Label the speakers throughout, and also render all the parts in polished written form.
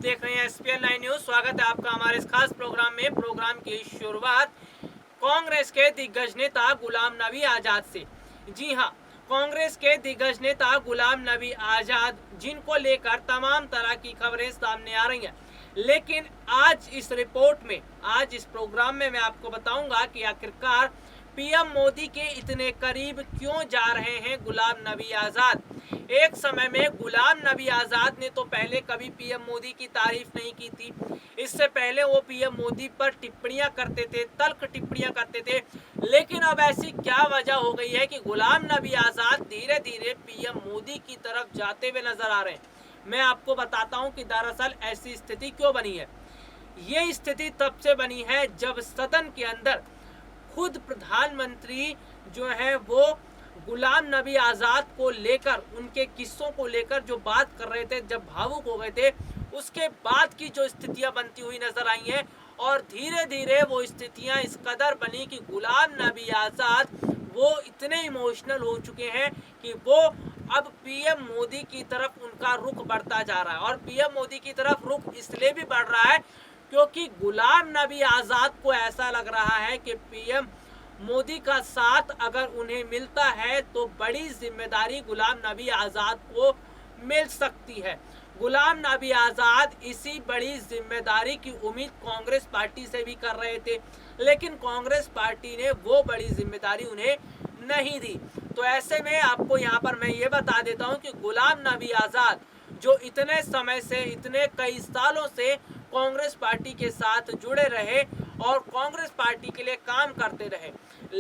Speaker 1: देख रहे हैं SPL 9 न्यूज। स्वागत है आपका हमारे इस खास प्रोग्राम में। प्रोग्राम की शुरुआत कांग्रेस के दिग्गज नेता गुलाम नबी आजाद से। जी हां, कांग्रेस के दिग्गज नेता गुलाम नबी आजाद, जिनको लेकर तमाम तरह की खबरें सामने आ रही हैं, लेकिन आज इस रिपोर्ट में, आज इस प्रोग्राम में मैं आपको बताऊंगा कि आखिरकार पीएम मोदी के इतने करीब क्यों जा रहे हैं गुलाम नबी आजाद। एक समय में गुलाम नबी आजाद ने तो पहले कभी पीएम मोदी की तारीफ नहीं की थी। इससे पहले वो पीएम मोदी पर टिप्पणियां करते थे, तल्ख टिप्पणियां करते थे। लेकिन अब ऐसी क्या वजह हो गई है कि गुलाम नबी आजाद धीरे धीरे पीएम मोदी की तरफ जाते हुए नजर आ रहे हैं। मैं आपको बताता हूं कि दरअसल ऐसी स्थिति क्यों बनी है। ये स्थिति तब से बनी है जब सदन के अंदर खुद प्रधानमंत्री जो है वो गुलाम नबी आजाद को लेकर, उनके किस्सों को लेकर जो बात कर रहे थे, जब भावुक हो गए थे, उसके बाद की जो स्थितियां बनती हुई नजर आई हैं। और धीरे धीरे वो स्थितियां इस कदर बनी कि गुलाम नबी आजाद वो इतने इमोशनल हो चुके हैं कि वो अब पीएम मोदी की तरफ उनका रुख बढ़ता जा रहा है। और पीएम मोदी की तरफ रुख इसलिए भी बढ़ रहा है क्योंकि गुलाम नबी आजाद को ऐसा लग रहा है कि पीएम मोदी का साथ अगर उन्हें मिलता है तो बड़ी जिम्मेदारी गुलाम नबी आजाद को मिल सकती है। गुलाम नबी आजाद इसी बड़ी जिम्मेदारी की उम्मीद कांग्रेस पार्टी से भी कर रहे थे, लेकिन कांग्रेस पार्टी ने वो बड़ी जिम्मेदारी उन्हें नहीं दी। तो ऐसे में आपको यहाँ पर मैं ये बता देता हूँ कि गुलाम नबी आजाद जो इतने समय से, इतने कई सालों से कांग्रेस पार्टी के साथ जुड़े रहे और कांग्रेस पार्टी के लिए काम करते रहे,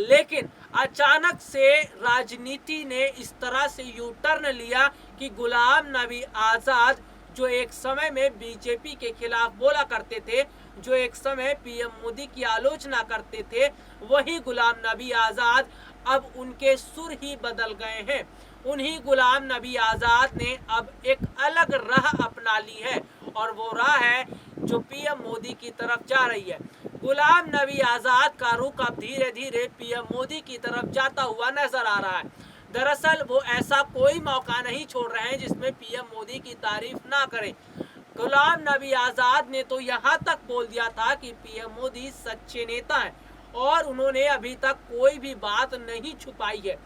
Speaker 1: लेकिन अचानक से राजनीति ने इस तरह से यू टर्न लिया कि गुलाम नबी आजाद जो एक समय में बीजेपी के खिलाफ बोला करते थे, जो एक समय पीएम मोदी की आलोचना करते थे, वही गुलाम नबी आजाद अब उनके सुर ही बदल गए हैं। उन्हीं गुलाम नबी आजाद ने अब एक अलग राह अपना ली है और वो राह है जो पीएम मोदी की तरफ जा रही है। गुलाम नबी आजाद का रुख अब धीरे धीरे पीएम मोदी की तरफ जाता हुआ नजर आ रहा है। दरअसल वो ऐसा कोई मौका नहीं छोड़ रहे हैं जिसमें पीएम मोदी की तारीफ ना करें। गुलाम नबी आजाद ने तो यहाँ तक बोल दिया था कि पीएम मोदी सच्चे नेता हैं और उन्होंने अभी तक कोई भी बात नहीं छुपाई है।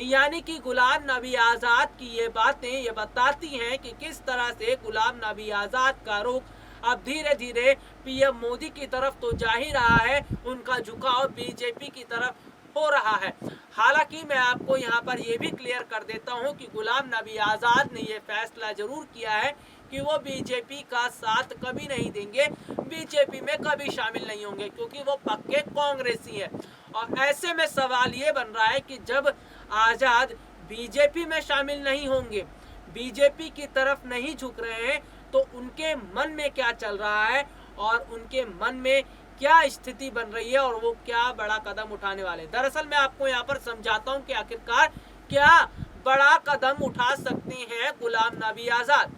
Speaker 1: यानी कि गुलाम नबी आजाद की ये बातें ये बताती हैं कि किस तरह से गुलाम नबी आजाद का रुख अब धीरे धीरे पीएम मोदी की तरफ तो जा ही रहा है, उनका झुकाव बीजेपी की तरफ हो रहा है। हालांकि मैं आपको यहाँ पर यह भी क्लियर कर देता हूँ कि गुलाम नबी आजाद ने यह फैसला जरूर किया है कि वो बीजेपी का साथ कभी नहीं देंगे, बीजेपी में कभी शामिल नहीं होंगे, क्योंकि वो पक्के कांग्रेसी हैं। और ऐसे में सवाल ये बन रहा है कि जब आजाद बीजेपी में शामिल नहीं होंगे, बीजेपी की तरफ नहीं झुक रहे हैं, तो उनके मन में क्या चल रहा है और उनके मन में क्या स्थिति बन रही है और वो क्या बड़ा कदम उठाने वाले। दरअसल मैं आपको यहाँ पर समझाता हूँ कि आखिरकार क्या बड़ा कदम उठा सकते हैं गुलाम नबी आजाद।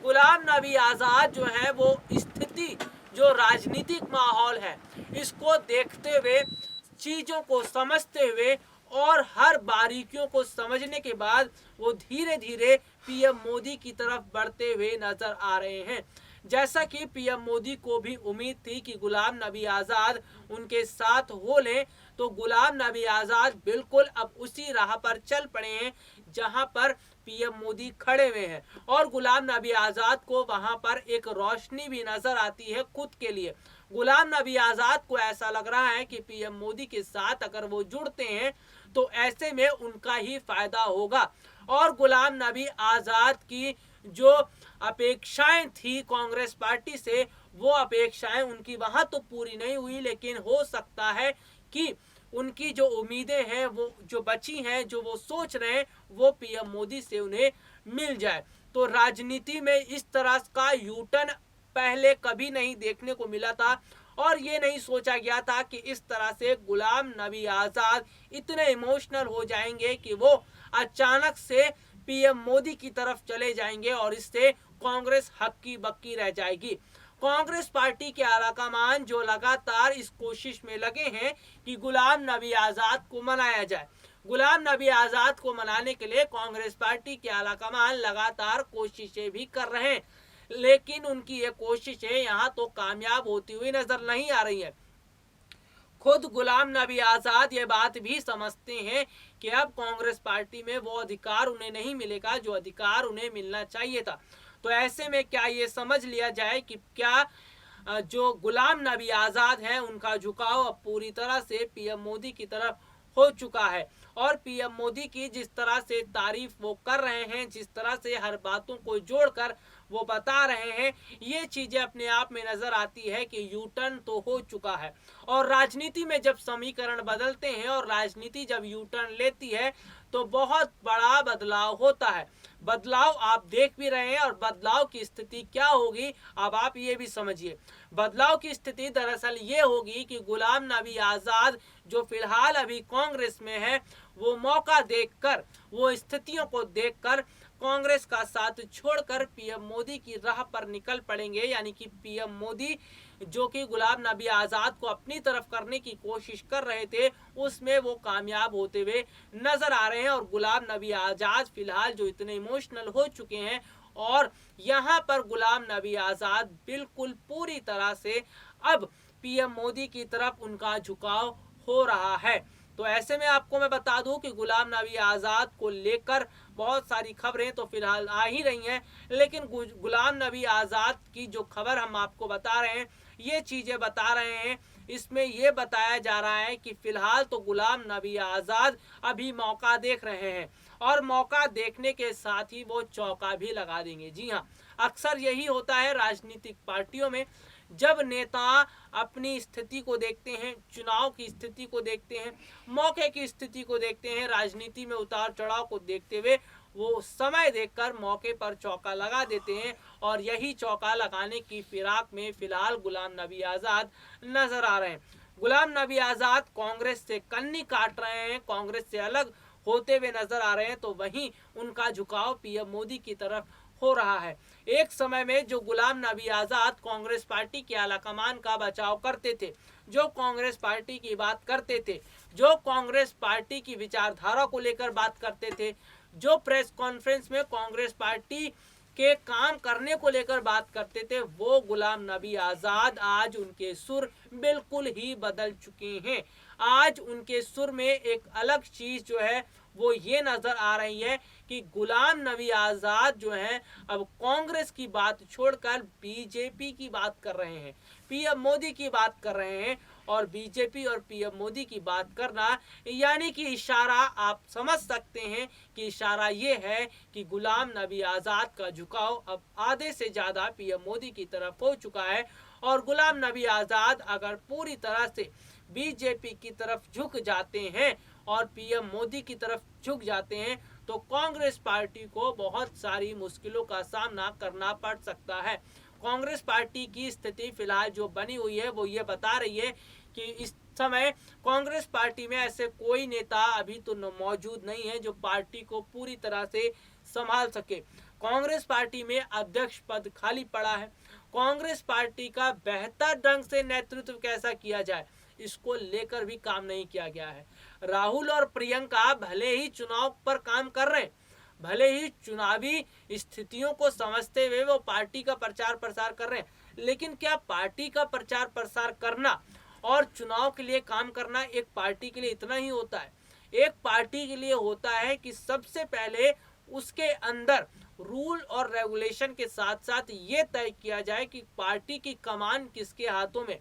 Speaker 1: गुलाम नबी आजाद जो है वो स्थिति, जो राजनीतिक माहौल है, इसको देखते हुए, चीजों को समझते हुए और हर बारीकियों को समझने के बाद वो धीरे धीरे पीएम मोदी की तरफ बढ़ते हुए नजर आ रहे हैं। जैसा कि पीएम मोदी को भी उम्मीद थी कि गुलाम नबी आजाद उनके साथ हो लें, तो गुलाम नबी आजाद बिल्कुल अब उसी राह पर चल पड़े हैं जहां पर पीएम मोदी खड़े हुए हैं। और गुलाम नबी आजाद को वहां पर एक रोशनी भी नजर आती है खुद के लिए। गुलाम नबी आजाद को ऐसा लग रहा है कि पीएम मोदी के साथ अगर वो जुड़ते हैं तो ऐसे में उनका ही फायदा होगा। और गुलाम नबी आजाद की जो अपेक्षाएं थी कांग्रेस पार्टी से, वो अपेक्षाएं उनकी वहां तो पूरी नहीं हुई, लेकिन हो सकता है कि उनकी जो उम्मीदें हैं, वो जो बची हैं, जो वो सोच रहे हैं, वो पीएम मोदी से उन्हें मिल जाए। तो राजनीति में इस तरह का यूटर्न पहले कभी नहीं देखने को मिला था और ये नहीं सोचा गया था कि इस तरह से गुलाम नबी आजाद इतने इमोशनल हो जाएंगे कि वो अचानक से पीएम मोदी की तरफ चले जाएंगे और इससे कांग्रेस हक्की बक्की रह जाएगी। कांग्रेस पार्टी के आलाकमान जो लगातार इस कोशिश में लगे हैं कि गुलाम नबी आजाद को मनाया जाए, गुलाम नबी आजाद को मनाने के लिए कांग्रेस पार्टी के आलाकमान लगातार कोशिशें भी कर रहे हैं, लेकिन उनकी ये कोशिशें यहाँ तो कामयाब होती हुई नजर नहीं आ रही है। खुद गुलाम नबी आज़ाद ये बात भी समझते हैं कि अब कांग्रेस पार्टी में वो अधिकार उन्हें नहीं मिलेगा जो अधिकार उन्हें मिलना चाहिए था। तो ऐसे में क्या ये समझ लिया जाए कि क्या जो गुलाम नबी आज़ाद हैं उनका झुकाव अब पूरी तरह से पीएम मोदी की तरफ हो चुका है, और पीएम मोदी की जिस तरह से तारीफ वो कर रहे हैं, जिस तरह से हर बातों को जोड़कर वो बता रहे हैं, ये चीजें अपने आप में नजर आती है कि यू टर्न तो हो चुका है। और राजनीति में जब समीकरण बदलते हैं और राजनीति जब यू टर्न लेती है तो बहुत बड़ा बदलाव होता है। बदलाव आप देख भी रहे हैं, और बदलाव की स्थिति क्या होगी अब आप ये भी समझिए। बदलाव की स्थिति दरअसल ये होगी कि गुलाम नबी आज़ाद जो फिलहाल अभी कांग्रेस में है, वो मौका देखकर, वो स्थितियों को देखकर कांग्रेस का साथ छोड़कर पीएम मोदी की राह पर निकल पड़ेंगे। यानी कि पीएम मोदी जो कि गुलाम नबी आज़ाद को अपनी तरफ करने की कोशिश कर रहे थे, उसमें वो कामयाब होते हुए नजर आ रहे हैं। और गुलाम नबी आज़ाद फिलहाल जो इतने इमोशनल हो चुके हैं, और यहाँ पर गुलाम नबी आज़ाद बिल्कुल पूरी तरह से अब पीएम मोदी की तरफ उनका झुकाव हो रहा है। तो ऐसे में आपको मैं बता दूं कि गुलाम नबी आज़ाद को लेकर बहुत सारी खबरें तो फिलहाल आ ही रही हैं, लेकिन गुलाम नबी आज़ाद की जो खबर हम आपको बता रहे हैं, ये चीज़ें बता रहे हैं, इसमें ये बताया जा रहा है कि फिलहाल तो गुलाम नबी आज़ाद अभी मौका देख रहे हैं, और मौका देखने के साथ ही वो चौका भी लगा देंगे। जी हाँ, अक्सर यही होता है राजनीतिक पार्टियों में, जब नेता अपनी स्थिति को देखते हैं, चुनाव की स्थिति को देखते हैं, मौके की स्थिति को देखते हैं, राजनीति में उतार चढ़ाव को देखते हुए वो समय देखकर मौके पर चौका लगा देते हैं, और यही चौका लगाने की फिराक में फिलहाल गुलाम नबी आज़ाद नजर आ रहे हैं। गुलाम नबी आज़ाद कांग्रेस से कन्नी काट रहे हैं, कांग्रेस से अलग होते हुए नजर आ रहे हैं, तो वहीं उनका झुकाव पीएम मोदी की तरफ हो रहा है। एक समय में जो गुलाम नबी आज़ाद कांग्रेस पार्टी के आलाकमान का बचाव करते थे, जो कांग्रेस पार्टी की बात करते थे, जो कांग्रेस पार्टी की विचारधारा को लेकर बात करते थे, जो प्रेस कॉन्फ्रेंस में कांग्रेस पार्टी के काम करने को लेकर बात करते थे, वो गुलाम नबी आज़ाद आज उनके सुर बिल्कुल ही बदल चुके हैं। आज उनके सुर में एक अलग चीज जो है वो ये नजर आ रही है कि गुलाम नबी आज़ाद जो है अब कांग्रेस की बात छोड़कर बीजेपी की बात कर रहे हैं, पीएम मोदी की बात कर रहे हैं। और बीजेपी और पीएम मोदी की बात करना यानी कि इशारा आप समझ सकते हैं कि इशारा ये है कि गुलाम नबी आज़ाद का झुकाव अब आधे से ज़्यादा पीएम मोदी की तरफ हो चुका है। और गुलाम नबी आज़ाद अगर पूरी तरह से बीजेपी की तरफ झुक जाते हैं और पीएम मोदी की तरफ झुक जाते हैं, तो कांग्रेस पार्टी को बहुत सारी मुश्किलों का सामना करना पड़ सकता है। कांग्रेस पार्टी की स्थिति फिलहाल जो बनी हुई है वो ये बता रही है कि इस समय कांग्रेस पार्टी में ऐसे कोई नेता अभी तो मौजूद नहीं है जो पार्टी को पूरी तरह से संभाल सके। कांग्रेस पार्टी में अध्यक्ष पद खाली पड़ा है। कांग्रेस पार्टी का बेहतर ढंग से नेतृत्व कैसा किया जाए, इसको लेकर भी काम नहीं किया गया है। राहुल और प्रियंका भले ही चुनाव पर काम कर रहे हैं, भले ही चुनावी स्थितियों को समझते हुए वो पार्टी का प्रचार प्रसार कर रहे हैं, लेकिन क्या पार्टी का प्रचार प्रसार करना और चुनाव के लिए काम करना एक पार्टी के लिए इतना ही होता है? एक पार्टी के लिए होता है कि सबसे पहले उसके अंदर रूल और रेगुलेशन के साथ साथ ये तय किया जाए कि पार्टी की कमान किसके हाथों में।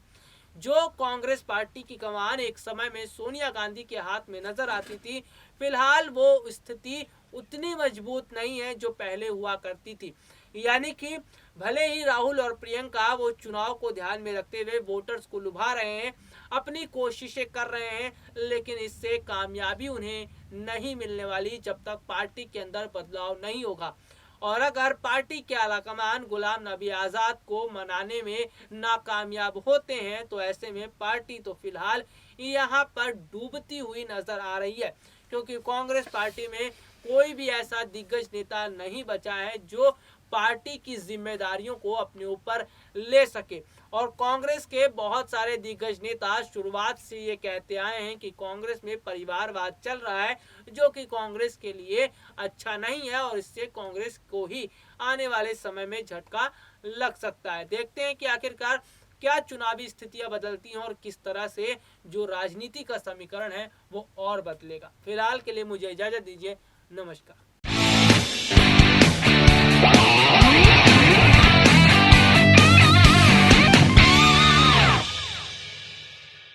Speaker 1: जो कांग्रेस पार्टी की कमान एक समय में सोनिया गांधी के हाथ में नजर आती थी, फिलहाल वो स्थिति उतनी मजबूत नहीं है जो पहले हुआ करती थी। यानी कि भले ही राहुल और प्रियंका वो चुनाव को ध्यान में रखते हुए वोटर्स को लुभा रहे हैं, अपनी कोशिशें कर रहे हैं, लेकिन इससे कामयाबी उन्हें नहीं मिलने वाली जब तक पार्टी के अंदर बदलाव नहीं होगा। और अगर पार्टी के आलाकमान गुलाम नबी आज़ाद को मनाने में नाकामयाब होते हैं, तो ऐसे में पार्टी तो फिलहाल यहाँ पर डूबती हुई नजर आ रही है, क्योंकि कांग्रेस पार्टी में कोई भी ऐसा दिग्गज नेता नहीं बचा है जो पार्टी की जिम्मेदारियों को अपने ऊपर ले सके। और कांग्रेस के बहुत सारे दिग्गज नेता शुरुआत से ये कहते आए हैं कि कांग्रेस में परिवारवाद चल रहा है, जो कि कांग्रेस के लिए अच्छा नहीं है और इससे कांग्रेस को ही आने वाले समय में झटका लग सकता है। देखते हैं कि आखिरकार क्या चुनावी स्थितियां बदलती हैं और किस तरह से जो राजनीति का समीकरण है वो और बदलेगा। फिलहाल के लिए मुझे इजाजत दीजिए। नमस्कार।